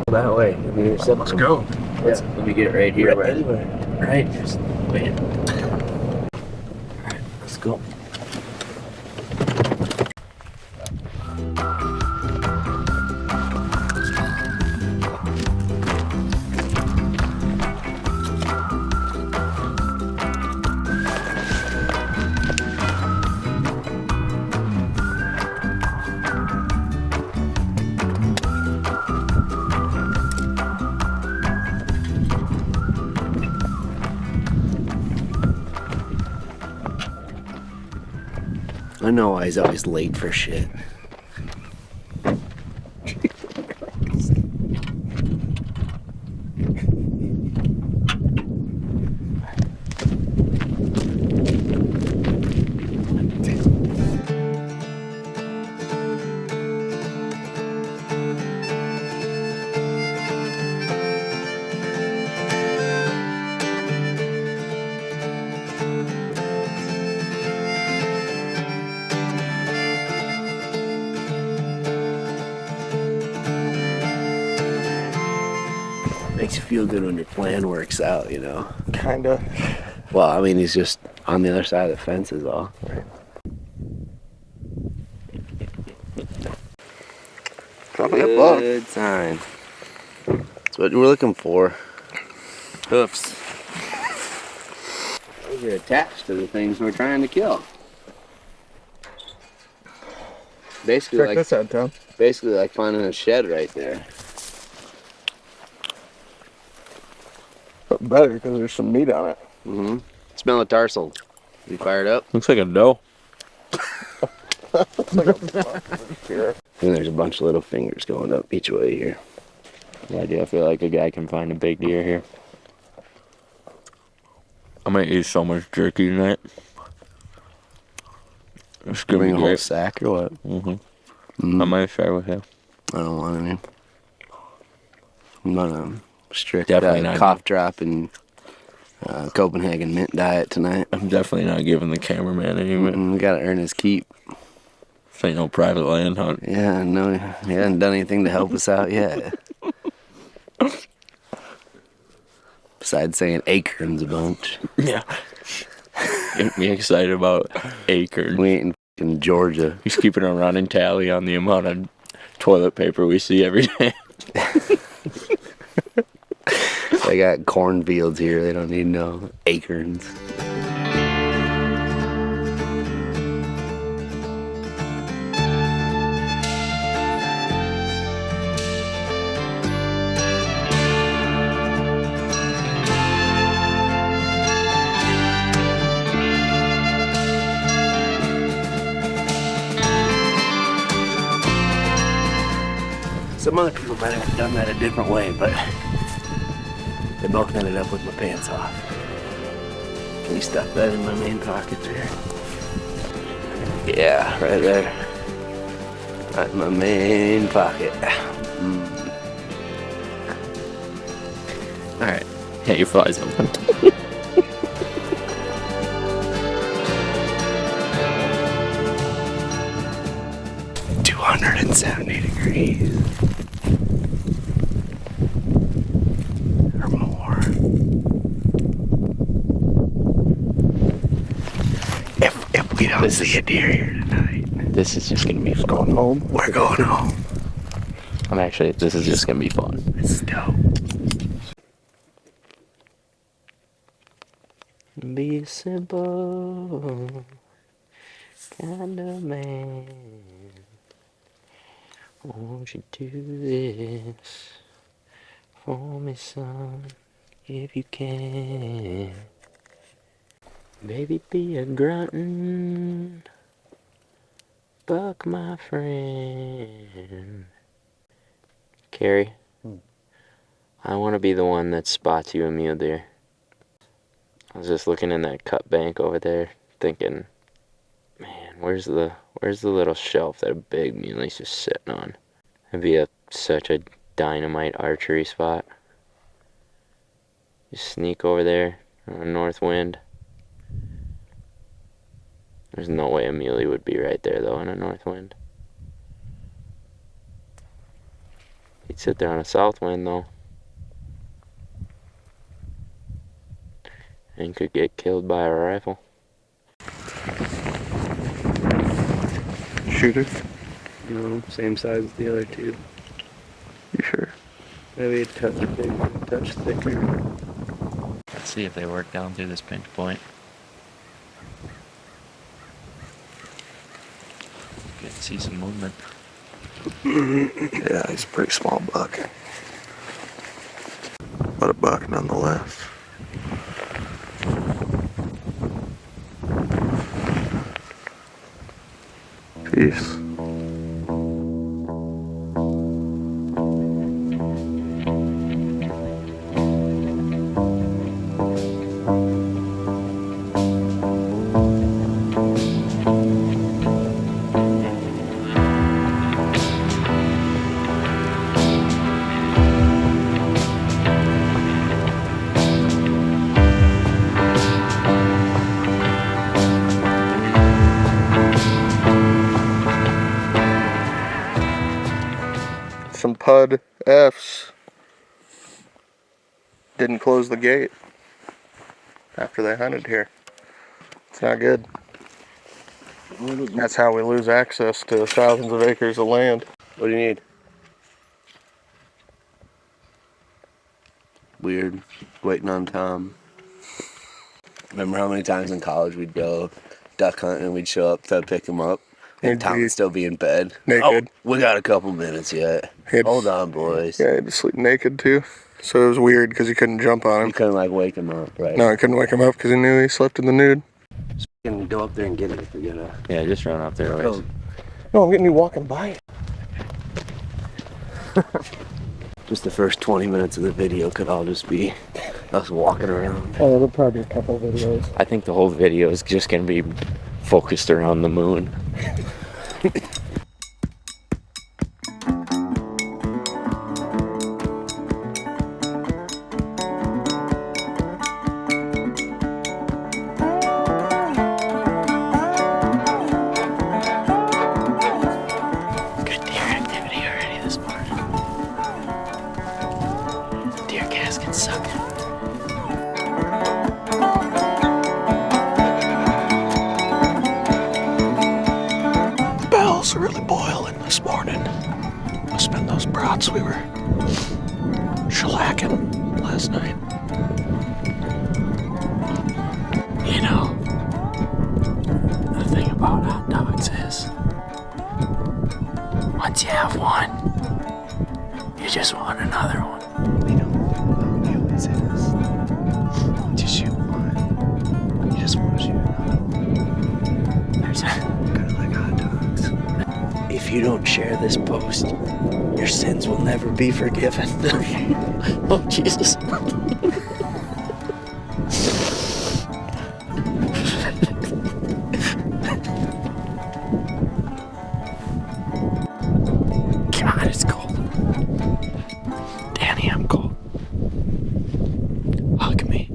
That way. Let's go. Yeah. Let me get it right here. Anywhere. Right? Just wait. Alright, let's go. I know why he's always late for shit. Makes you feel good when your plan works out, you know? Kinda. Well, I mean, he's just on the other side of the fence is all. Right. Probably a buck. Good sign. That's what we're looking for. Hoofs. Those are attached to the things we're trying to kill. Basically, Check this out, Tom. basically like finding a shed right there. But better because there's some meat on it. Mm-hmm. Smell a tarsal. You fired up? Looks like a doe. It's like a buck here. And there's a bunch of little fingers going up each way here. Yeah, dude, I feel like a guy can find a big deer here. I'm gonna eat so much jerky tonight. It's gonna Bring be a whole great. sack or what? I might share with you. I don't want any. I'm on a strict Definitely not. cough drop and Copenhagen mint diet tonight. I'm definitely not giving the cameraman any of it. We gotta earn his keep. This ain't no private land hunt. Yeah, no, he hasn't done anything to help us out yet. Besides saying acorns a bunch. Yeah. Get me excited about acorn. We ain't in fucking Georgia. He's keeping a running tally on the amount of toilet paper we see every day. They got cornfields here. They don't need no acorns. Some other people might have done that a different way, but they both ended up with my pants off. Can you stuff that in my main pocket there? Yeah, right there. Right in my main pocket. Alright. Yeah, your fly's open. 270 degrees. Or more. If we don't see a deer here tonight, This is just gonna be fun. Going home. we're going home. This is just gonna be fun. This is dope. Be simple kind of man. Won't you do this for me, son, if you can? Baby, be a gruntin' buck, my friend. Carrie, I want to be the one that spots you a mule deer. I was just looking in that cut bank over there, thinking, man, where's the little shelf that a big muley's just sitting on? It'd be such a dynamite archery spot. Just sneak over there on a north wind. There's no way a muley would be right there though in a north wind. He'd He'd sit there on a south wind though. And could get killed by a rifle. Shooter? No, same size as the other two. You sure? Maybe a touch bigger, a touch thicker. Let's see if they work down through this pinch point. Get to see some movement. Yeah, he's a pretty small buck. But a buck nonetheless. Peace. Some Pud F's didn't close the gate after they hunted here. It's not good. That's how we lose access to thousands of acres of land. What do you need? Weird. Waiting on Tom. Remember how many times in college we'd go duck hunting and we'd show up to pick him up? And He'd Tom be would still be in bed. naked. Oh, we got a couple minutes yet. Hold on, boys. Yeah, he had to sleep naked too. So it was weird because he couldn't jump on You him. couldn't like wake him up, right? No, I couldn't wake him up because he knew he slept in the nude. You can go up there and get it if you're gonna. Yeah, just run up there. Go. No, I'm getting you walking by. Just the first 20 minutes of the video could all just be us walking around. Oh, there'll probably be a couple of videos. I think the whole video is just gonna be focused around the moon. Good deer activity already this morning. Deer casket sucking. Bells are really boiling this morning. Must have been those brats we were shellacking last night. You know, the thing about hot dogs is, once you have one, you just want another one. We don't know what it always is. Once you shoot one, you just want to shoot another one. There's a, Kind of like hot dogs. if you don't share this post, your sins will never be forgiven. Oh, Jesus. God, it's cold. Danny, I'm cold. Hug me.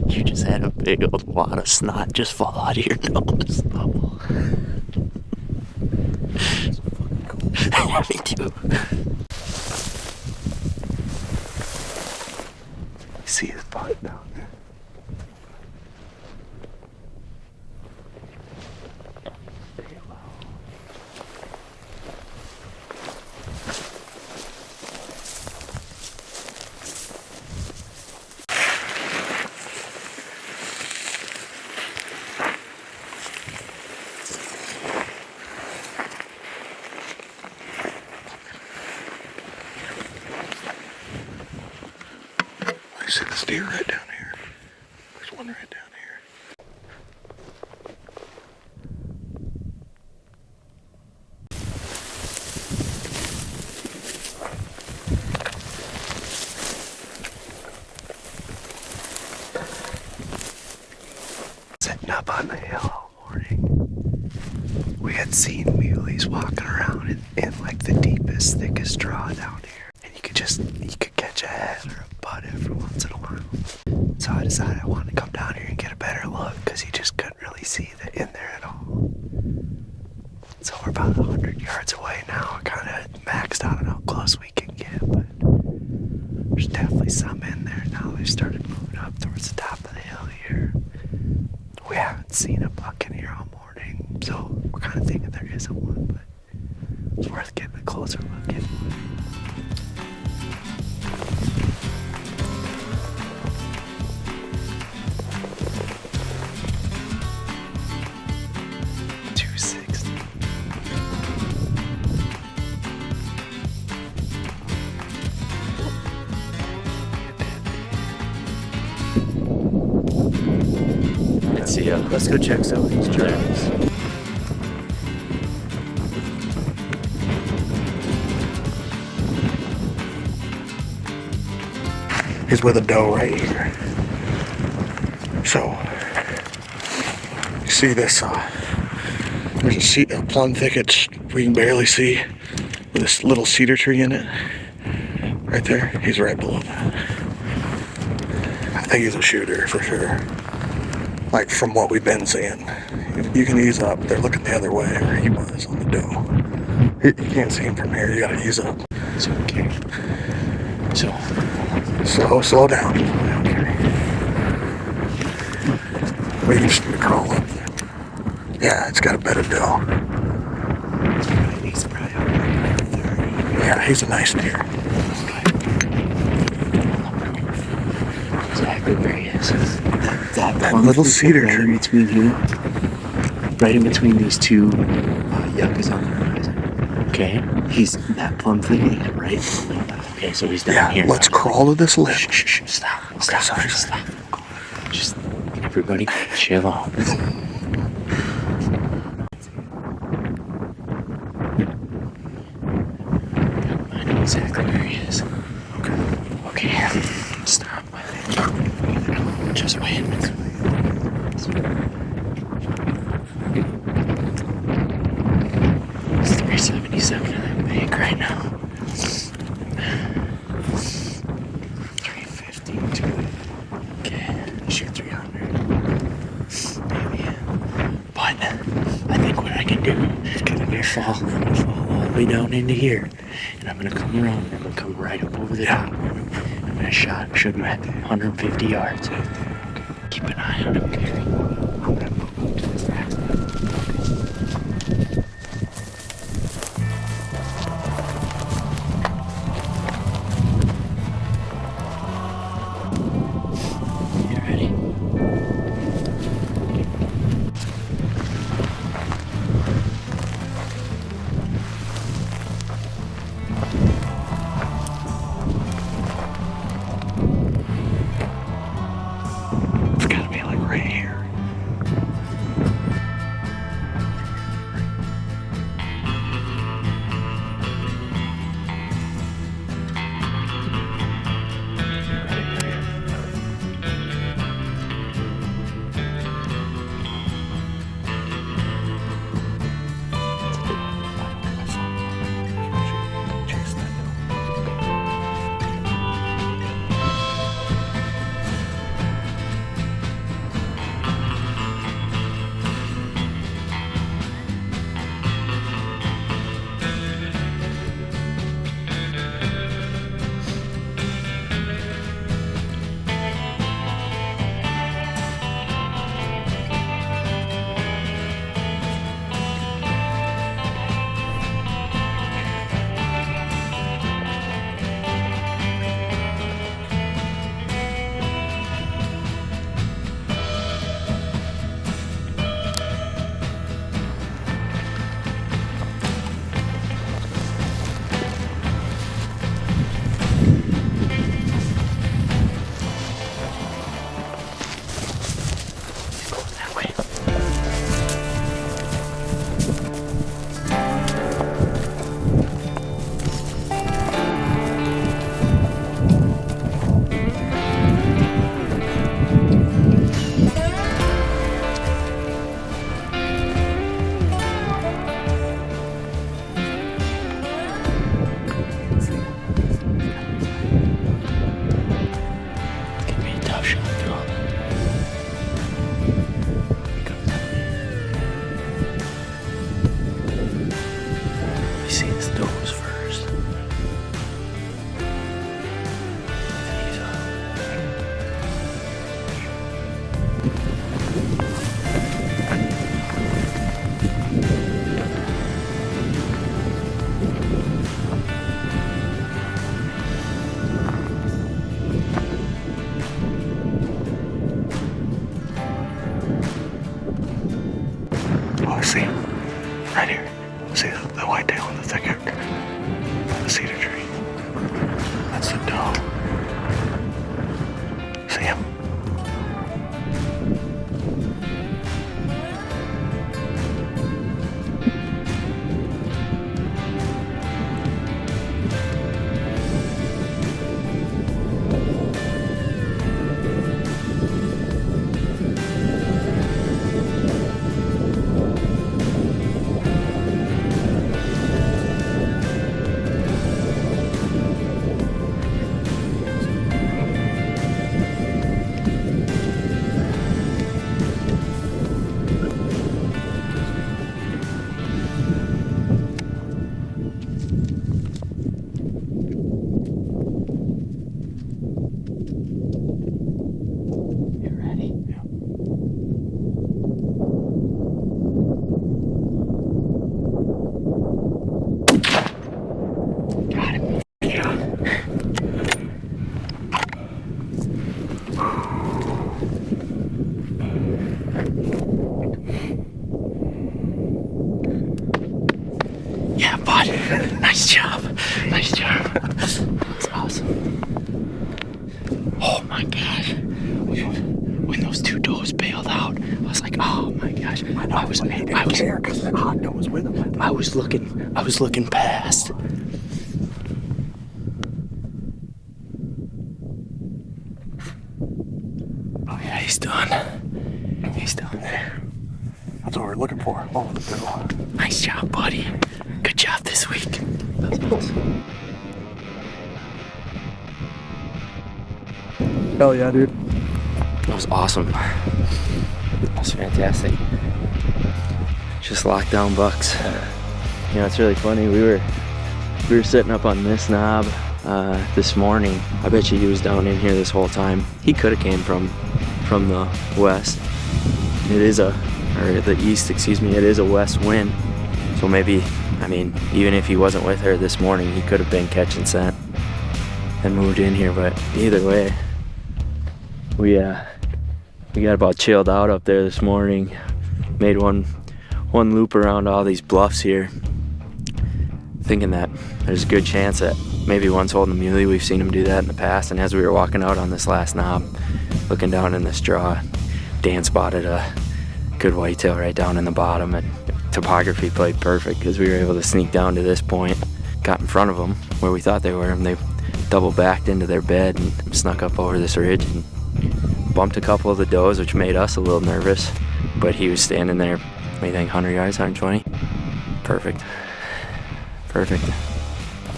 You just had a big old wad of snot just fall out of your nose. Me too. See his butt down there. I see this deer right down here. There's one right down here. Sitting up on the hill all morning. We had seen muleys walking around in like the deepest, thickest draw down here. And you could catch a head or a butt every once in a while. So I decided I wanted to come down here and get a better look because you just couldn't really see in there at all. So we're about 100 yards away now. I kind of maxed out on how close kind of thinking there isn't one, but it's worth getting a closer look at. Let's see. Let's go check some of these tracks. He's with a doe right here. So, you see this, there's a plum thicket we can barely see with this little cedar tree in it. Right there, he's right below that. I think he's a shooter for sure. Like from what we've been seeing. You can ease up. They're looking the other way where he was on the doe. You can't see him from here. You gotta ease up. It's okay. So, Slow down. Okay. We can just crawl up. Yeah, it's got a better doe. He's probably up like 30. Yeah, he's a nice deer. exactly where he is. That That little cedar right tree. in between here, right in between these two yuccas on the horizon. Okay. He's that plum thicket, right? Okay, so he's down Yeah, here. let's crawl to this lip. Shh, stop. Okay, sorry. Stop. Just everybody chill out. I know exactly where he is. Okay. Stop. Just wait. It's 377 in that bank right now. 350. Okay. Shoot 300. Maybe. But I think what I can do is I'm gonna fall all the way down into here. And I'm gonna come around and I'm gonna come right up over the top. And that shot should have 150 yards. Keep an eye on him, Gary. I'm gonna move up to this axis. You ready? It's gotta be like right here. That way. It's gonna be a tough shot, Phil. We see his toes first. And he's up. Right here. See the whitetail in the thicket? The cedar tree. That's the doe. See him? Yeah, bud. Nice job. Nice job. That's awesome. Oh my gosh. When those two does bailed out, I was like, oh my gosh. I was care because that hot doe was with him. I was looking past. Oh yeah, he's done. He's done there. That's what we're looking for. Oh, the doe. Nice job, buddy. Good job this week. That was awesome. Hell yeah, dude. That was awesome. That was fantastic. Just lockdown bucks. You know, it's really funny. We were sitting up on this knob this morning. I bet you he was down in here this whole time. He could have came from the west. It is or the east, excuse me. It is a west wind. So maybe, I mean, even if he wasn't with her this morning, he could have been catching scent and moved in here. But either way, we got about chilled out up there this morning. Made one loop around all these bluffs here, thinking that there's a good chance that maybe one's holding a muley. We've seen him do that in the past. And as we were walking out on this last knob, looking down in this draw, Dan spotted a good whitetail right down in the bottom, and topography played perfect because we were able to sneak down to this point, got in front of them where we thought they were, and they double backed into their bed and snuck up over this ridge and bumped a couple of the does, which made us a little nervous. But he was standing there, what do you think, 100 yards, 120? Perfect. Perfect.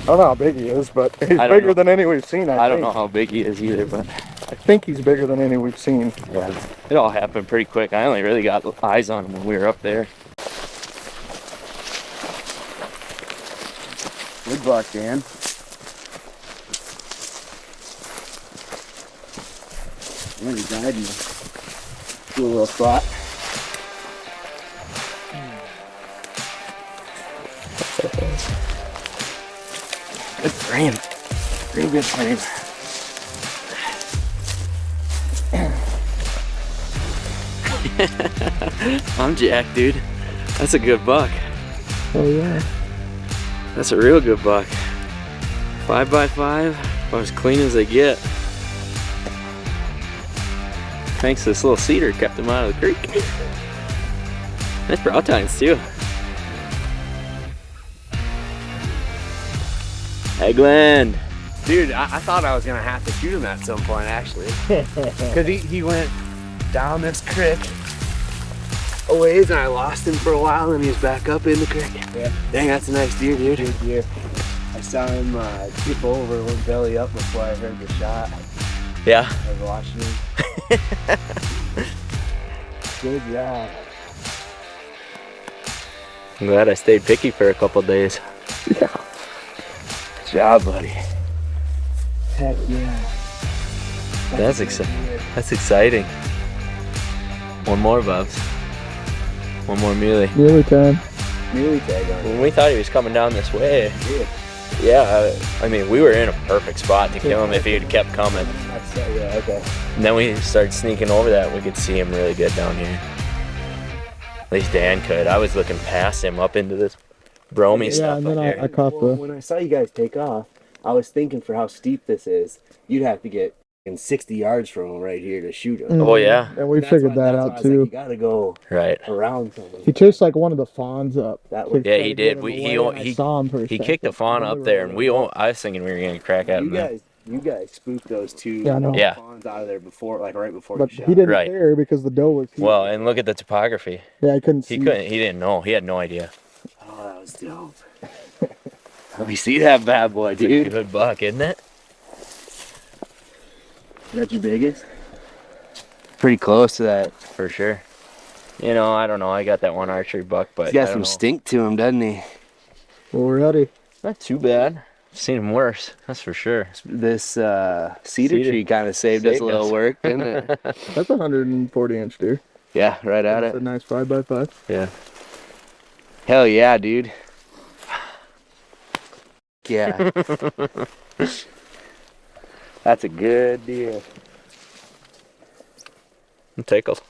I don't know how big he is, but he's I don't bigger know. than any we've seen, I don't know how big he is either, but I think he's bigger than any we've seen. yeah, it all happened pretty quick. I only really got eyes on him when we were up there. Good buck, Dan. Yeah, he's hiding to a little spot. Good frame. Pretty good frame. I'm jacked, dude. That's a good buck. Oh yeah. That's a real good buck. 5x5, about as clean as they get. Thanks to this little cedar, kept him out of the creek. Nice brow tines too. Eggland. Dude, I thought I was gonna have to shoot him at some point, actually. Cause he went down this creek a ways and I lost him for a while and he's back up in the creek. Yeah. Dang, that's a nice deer, dude. Good deer. I saw him tip over, went belly up before I heard the shot. Yeah. I was watching him. Good job. I'm glad I stayed picky for a couple days. Yeah. Good job, buddy. Heck yeah. That's exciting. That's exciting. One more, Bubs. One more muley. Muley time. Muley tag on. When we thought he was coming down this way, Yeah. yeah, I mean, we were in a perfect spot to kill him if he had kept coming. Yeah, okay. And then we started sneaking over that, we could see him really good down here. At least Dan could. I was looking past him up into this brommy Yeah, stuff and up then there. I caught Well, the. when I saw you guys take off, I was thinking for how steep this is, you'd have to get in 60 yards from him right here to shoot him. Oh, yeah. And we That's figured why- that that's why I out was too. Like, you gotta go Right. around something. He chased like one of the fawns up. That was- to Yeah, try he to get did. him We- away, and I he- saw him for a He second, kicked a fawn and up then there, we and were I was thinking we were going to crack at him then. You guys spooked those two Yeah, I know. Yeah. fawns out of there before, like right before But you shot. he didn't Right. care because the doe was here. Well, and look at the topography. Yeah, I couldn't see. He didn't know. He had no idea. Oh, that was dope. Let me see that bad boy, dude. Good buck, isn't it? That's your biggest? Pretty close to that. For sure. You know, I don't know. I got that one archery buck, but He's got I some don't know. stink to him, doesn't he? Well, we're ready. Not too bad. I've seen him worse. That's for sure. This cedar Cedar. tree kind of saved us a Saved little us. work, didn't it? That's a 140-inch deer. Yeah, right at It's a it. nice 5x5. Yeah. Hell yeah, dude. Yeah. That's a good deal. I'm tickled.